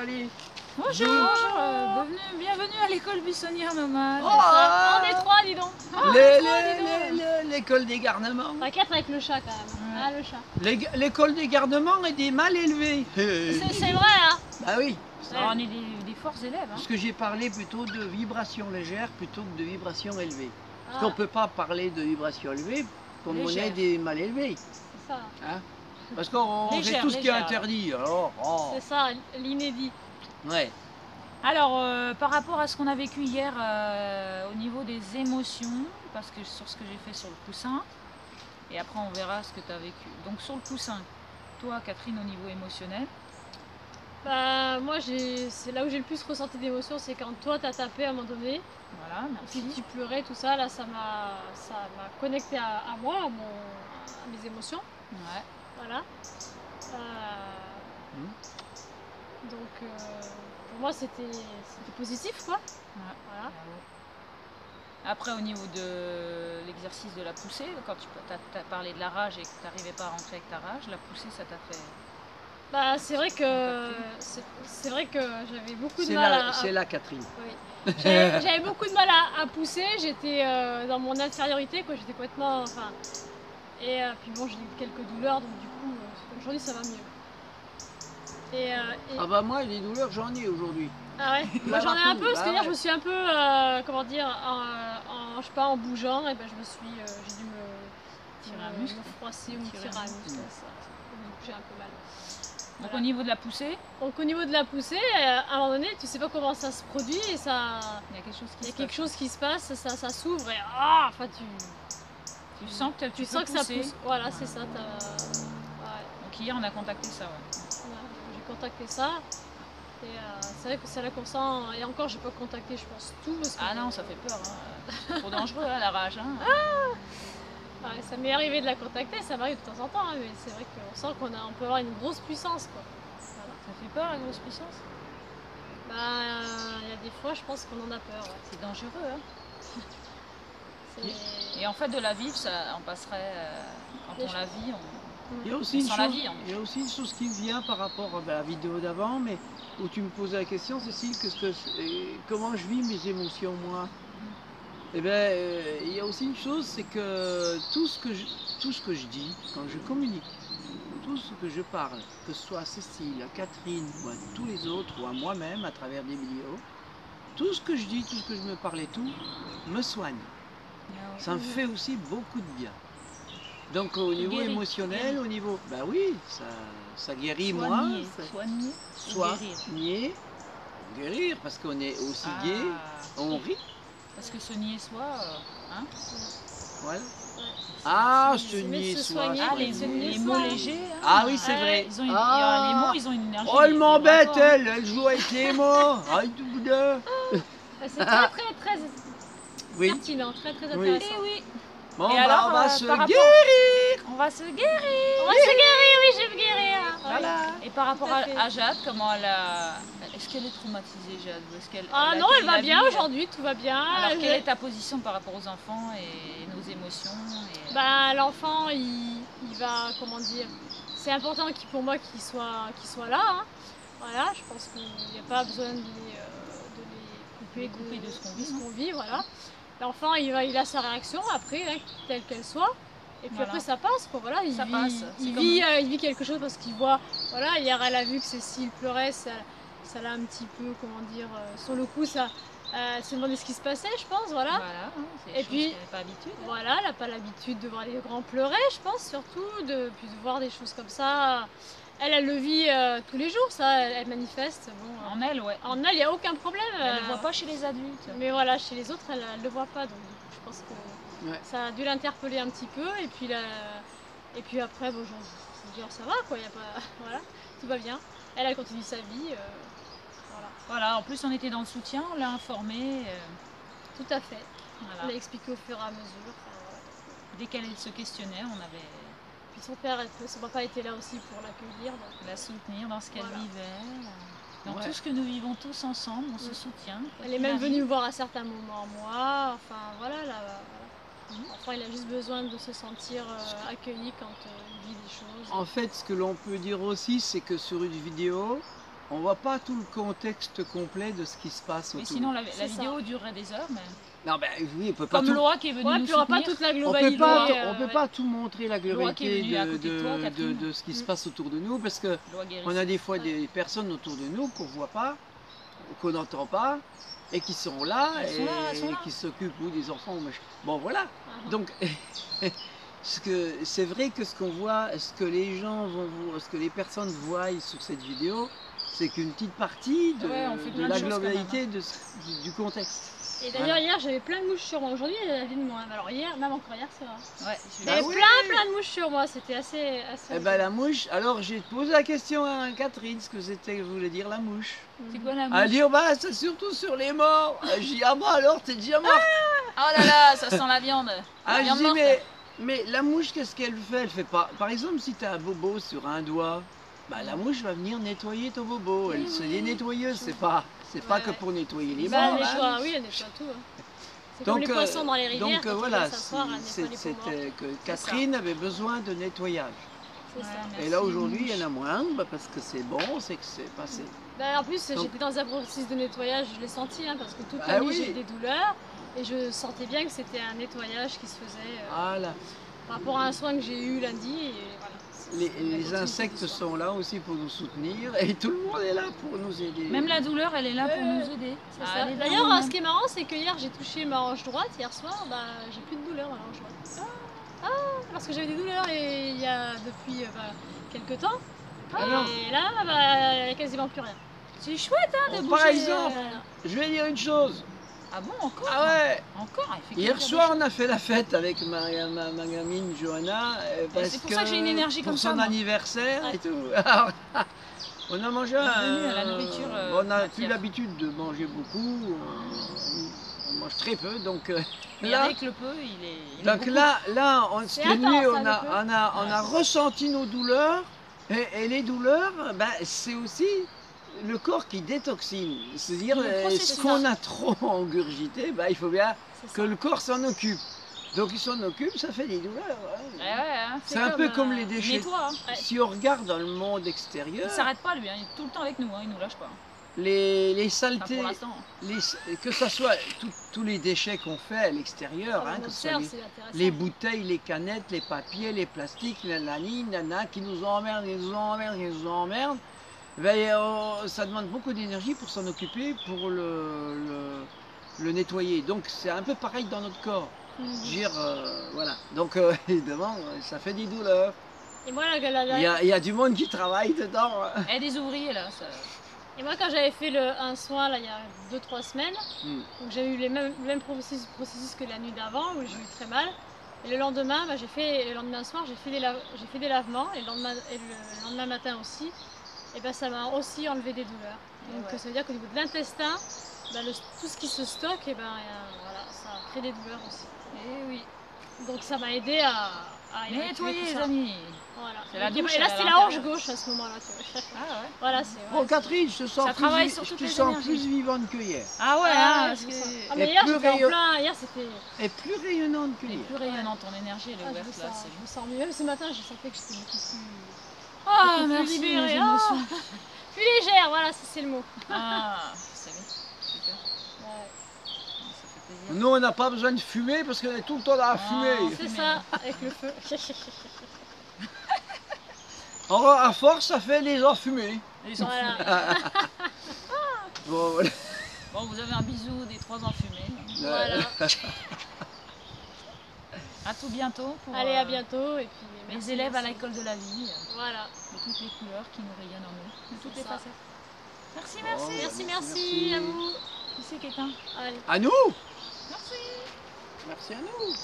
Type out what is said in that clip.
Allez. Bonjour, bonjour, bienvenue à l'école buissonnière nomade. Oh, On est trois, dis donc. l'école des garnements. T'as 4 avec le chat quand même. Ouais. Ah, le chat. L'école des garnements est des mal élevés. C'est vrai, hein. Bah oui. Alors, on est des forts élèves. Hein. Parce que j'ai parlé plutôt de vibrations légères plutôt que de vibrations élevées. Parce Ah, qu'on ne peut pas parler de vibrations élevées comme on est Légères. des mal élevés. c'est ça. Hein, parce qu'on fait Légère, tout ce qui est légère. interdit. Alors, oh, C'est ça, l'inédit. ouais. Alors, par rapport à ce qu'on a vécu hier au niveau des émotions, parce que sur ce que j'ai fait sur le coussin, et après on verra ce que tu as vécu. Donc sur le coussin, toi Catherine au niveau émotionnel, Bah, moi, c'est là où j'ai le plus ressenti d'émotion, c'est quand toi t'as tapé à un moment donné. voilà, Si merci. tu pleurais, tout ça, là, ça m'a connecté à moi, à mes émotions. Ouais. Voilà. Donc, pour moi, c'était positif, quoi. Ouais. Voilà. Après au niveau de l'exercice de la poussée, quand tu as parlé de la rage et que tu n'arrivais pas à rentrer avec ta rage, la poussée ça t'a fait... Bah, c'est vrai que j'avais beaucoup de mal à... C'est là, Catherine. Oui. J'avais beaucoup de mal à pousser, j'étais dans mon infériorité, quoi. J'étais complètement... Enfin, et puis bon, j'ai eu quelques douleurs, donc du coup, aujourd'hui, ça va mieux. Ah bah moi, les douleurs, j'en ai aujourd'hui. Ah ouais, moi j'en ai un peu, Bah c'est-à-dire ouais. je me suis un peu, comment dire, je sais pas, en bougeant, et ben j'ai dû Tirer un muscle. me froisser ou me Tirer tirer un un muscle. muscle, ça. Donc j'ai un peu mal. Donc Voilà. au niveau de la poussée, Donc au niveau de la poussée, à un moment donné, tu sais pas comment ça se produit et ça, il y a quelque chose il qui y a se quelque passe. chose qui se passe, ça s'ouvre et enfin Tu sens que tu sens que ça pousse. Voilà, Ouais. c'est ça. Ouais. Donc hier on a contacté ça, ouais. Voilà, j'ai contacté ça. Et c'est vrai que c'est là qu'on sent, et encore j'ai pas contacté je pense tout parce que Ah non, ça fait peur, hein. C'est trop dangereux hein, la rage. Hein. ouais, ça m'est arrivé de la contacter, ça m'arrive de temps en temps, hein, mais c'est vrai qu'on sent on peut avoir une grosse puissance quoi. Voilà. Ça fait peur la grosse puissance. Bah il y a des fois je pense qu'on en a peur. Ouais. C'est dangereux. Hein. C'est- Et en fait de la vivre, ça, on passerait, quand Les on la vit, Il y a aussi Sans la vie, en il y a aussi une chose qui me vient par rapport à la vidéo d'avant, mais où tu me posais la question, Cécile, comment je vis mes émotions moi. Eh bien, il y a aussi une chose, c'est que tout ce que je dis, quand je communique, tout ce que je parle, que ce soit à Cécile, à Catherine, ou à tous les autres, ou à moi-même à travers des vidéos, tout ce que je dis, tout ce que je me parle et tout, me soigne. Ça me fait aussi beaucoup de bien. Donc au niveau guérit, émotionnel, au niveau... Bah oui, ça guérit moi. Soigner, Soigner, guérir, parce qu'on est aussi gai, on rit. Parce que se nier soi, hein. Voilà. ouais, Ah, c'est se nier se soi. soigner, Ah, soigner les soi. mots légers. Hein. Ah oui, c'est vrai. Ils ont une, Ah. les mots, ils ont une énergie. Oh, elle m'embête, vibratoire, hein. elle joue avec les mots. Aïe, du boudin. C'est très Oui. pertinent, très Oui. intéressant. Eh oui. Bon, Et bah, alors, on va par se rapport- guérir. On va se guérir. On va se guérir, oui, je vais me guérir. Voilà. Et par rapport Tout à fait. à Jade, comment elle a... Est-ce qu'elle est traumatisée, Jade, ou est-ce qu'elle... Ah elle non, elle accueille va la bien vie, aujourd'hui, tout va bien. Alors, Elle- quelle est ta position par rapport aux enfants et nos émotions et... Bah, l'enfant, il va, comment dire, c'est important pour moi qu'il soit là. Hein. Voilà, je pense qu'il n'y a pas besoin de les couper de ce qu'on de vit, ce qu'on vit, voilà. L'enfant, il a sa réaction après, hein, telle qu'elle soit. Et puis Voilà. après, ça passe, quoi. Voilà, Ça passe, c'est il comme vit quelque chose parce qu'il voit. Voilà, hier, elle a vu que Cécile pleurait, ça l'a un petit peu, comment dire, sur le coup, elle s'est demandé ce qui se passait, je pense, voilà. Voilà, hein, c'est Et des choses puis, qu'elle n'avait pas habitude. Hein. Voilà, elle n'a pas l'habitude de voir les grands pleurer, je pense, surtout, puis de voir des choses comme ça. Elle le vit tous les jours, ça, elle manifeste. Bon, En elle, ouais. en elle, il n'y a aucun problème. Elle ne le voit pas chez les adultes. Mais voilà, chez les autres, elle ne le voit pas. Donc, je pense que Ouais. ça a dû l'interpeller un petit peu. Et puis après, bon, je veux dire, ça va, quoi. Y a pas, voilà, tout va bien. Elle continue sa vie. Voilà, Voilà, en plus on était dans le soutien, on l'a informée. tout à fait. On Voilà. l'a expliqué au fur et à mesure. Enfin, voilà. Dès qu'elle se questionnait, on avait Puis son papa était là aussi pour l'accueillir. Donc, la soutenir dans ce qu'elle Voilà. vivait. Dans Ouais. tout ce que nous vivons tous ensemble, on se soutient. quoi elle est qu'il même arrive. venue me voir à certains moments, moi. Enfin, voilà, là, voilà. Enfin, il a juste besoin de se sentir accueilli quand il vit des choses. En fait, ce que l'on peut dire aussi, c'est que sur une vidéo, on voit pas tout le contexte complet de ce qui se passe Mais autour. sinon, la C'est ça. vidéo durerait des heures. Mais... Non, ben oui, on peut pas Comme tout... Laura qui est venue Ouais, nous puis on aura pas soutenir. toute la On peut globalité. pas, on ouais. peut pas tout montrer la Laura qui est globalité venue à côté de toi, Catherine. de ce qui se Mm. passe autour de nous, parce que Laura Guéris. on a des fois Ouais. des personnes autour de nous qu'on voit pas, qu'on n'entend pas, et qui sont là, Elles sont là, elles sont et là. qui s'occupent ou des enfants. Ou machin. Bon, voilà. Ah. Donc, c'est vrai que ce qu'on voit, ce que les gens ce que les personnes voient sur cette vidéo, c'est qu'une petite partie Ouais, on fait de plein de la choses quand globalité du contexte. Et d'ailleurs, hier, j'avais plein de mouches sur moi. Aujourd'hui, il y avait de moins. Mais alors, hier, même encore hier, c'est vrai. Ouais, Il y Bah avait oui. plein de mouches sur moi. C'était assez. Eh ben la mouche, alors j'ai posé la question à Catherine, ce que c'était, voulait dire la mouche. c'est quoi la Elle mouche? a dit, oh bah c'est surtout sur les morts. J'ai dit, ah bah alors t'es déjà mort. Oh là là, ça sent la viande. Ah, La je viande dis, morte. mais la mouche, qu'est-ce qu'elle fait? Elle fait pas. Par exemple, si t'as un bobo sur un doigt, bah la mouche va venir nettoyer ton bobo. Elle, Oui, c'est oui. des nettoyeuses, c'est pas Ouais, que ouais. pour nettoyer les Bah, morts. elle hein. nettoie, oui, elle nettoie tout. Hein. C'est comme les poissons dans les rivières. donc quand ils voilà, viennent s'asseoir, elle nettoie les peaux mortes. c'était que Catherine avait besoin de nettoyage. C'est ça. Ouais, Et merci, là aujourd'hui, mouche. il y en a moins, bah, parce que c'est bon, c'est que c'est passé. Bah, en plus, Donc- j'étais dans un processus de nettoyage, je l'ai senti, hein, parce que toute Ah la nuit oui. j'ai eu des douleurs et je sentais bien que c'était un nettoyage qui se faisait Voilà. par rapport à un soin que j'ai eu lundi. Et voilà. Les C'est la continuité insectes du soin. sont là aussi pour nous soutenir et tout le monde est là pour nous aider. Même la douleur, elle est là pour Ouais, nous aider. C'est à ça. aller vers D'ailleurs, nous-mêmes. ce qui est marrant, c'est que hier j'ai touché ma hanche droite, hier soir, bah, j'ai plus de douleur à la hanche droite. Parce que j'avais des douleurs et il y a depuis quelques temps. Alors, Et là, bah, il n'y a quasiment plus rien. C'est chouette hein, de Bon, bouger. par exemple, Voilà. je vais dire une chose. Ah bon, encore? Ah ouais, Encore, elle fait hier que soir dire on a fait la fête avec ma gamine Johanna. Parce c'est pour ça que j'ai une énergie pour comme son ça, moi. anniversaire Ouais. et tout. Alors, on a mangé Bienvenue à la nourriture, on n'a plus matière. l'habitude de manger beaucoup. On mange très peu, donc Mais là. avec le peu, il est Donc beaucoup. là, C'est cette nuit, intense, on hein, a ressenti nos douleurs. Et les douleurs, ben, c'est aussi le corps qui détoxine. C'est-à-dire, Le processus. ce qu'on a trop engurgité, ben, il faut bien C'est que ça. le corps s'en occupe. Donc il s'en occupe, ça fait des douleurs. hein. Ouais, ouais, hein. C'est un peu comme les Il déchets. nettoie. Hein. Ouais. Si on regarde dans le monde Il extérieur, s'arrête pas lui, hein. Il est tout le temps avec nous, hein. Il nous lâche pas. les Enfin, saletés, pour l'instant. que ce soit tous les déchets qu'on fait à l'extérieur, hein, On que ce soit observe, les, c'est intéressant. les bouteilles, les canettes, les papiers, les plastiques, nanani, nana, qui nous emmerdent, qui nous emmerdent, qui nous emmerdent, ben, ça demande beaucoup d'énergie pour s'en occuper, pour le nettoyer. Donc c'est un peu pareil dans notre corps. Mhm. Je veux dire, voilà. Donc évidemment, ça fait des douleurs. Et moi, Il y a du monde qui travaille dedans. hein. Et des ouvriers là. Ça... Et moi, quand j'avais fait un soin là, il y a 2-3 semaines, Hmm. donc j'ai eu le même processus que la nuit d'avant où j'ai eu très mal. Et le lendemain, bah, le lendemain soir, j'ai fait des lavements et le lendemain matin aussi. Et ben, ça m'a aussi enlevé des douleurs. Donc ouais. ça veut dire qu'au niveau de l'intestin, bah, tout ce qui se stocke, et ben, voilà, ça crée des douleurs aussi. Eh oui. Donc ça m'a aidé à évacuer Nettoyer tout les ça. amis. Voilà. C'est la Et douche, là, elle est à c'était la hanche l'intérieur. gauche à ce moment-là. tu vois. Ah ouais. Voilà, c'est. Bon, Catherine, je te sens, Ça plus, travaille vi- sur je toutes te les sens énergies. plus vivante que hier. Ah ouais, Ah, hein, ouais, parce c'est que... ça. Ah, Et mais hier, plus j'étais en rayon- plein. Hier, c'était. Et plus rayonnante que Elle est hier. plus rayonnante, ton énergie elle est Ah, ouverte là. c'est je me sens mieux. Même ce matin, j'ai senti que j'étais beaucoup plus. Ah beaucoup plus merci libérée. les Ah. émotions. Plus légère, voilà, c'est le mot. Ah, c'est bien. Super. Ouais. Ça fait plaisir. Nous, on n'a pas besoin de fumer parce qu'on est tout le temps dans la fumée. C'est Fumée. ça, avec le feu. Alors, à force, ça fait les enfumés. Ils sont Voilà. fumés. Bon, voilà. Bon, vous avez un bisou des 3 enfumés. Voilà. À tout bientôt pour Allez, à bientôt. Et puis, les merci, élèves à merci. l'école de la vie, Voilà, de toutes les couleurs qui nous rayonnent en nous. de toutes C'est les ça. facettes. Merci, Bon, merci. Merci, merci. merci à vous. Qui c'est qui est un Allez. À nous. Merci. Merci à nous.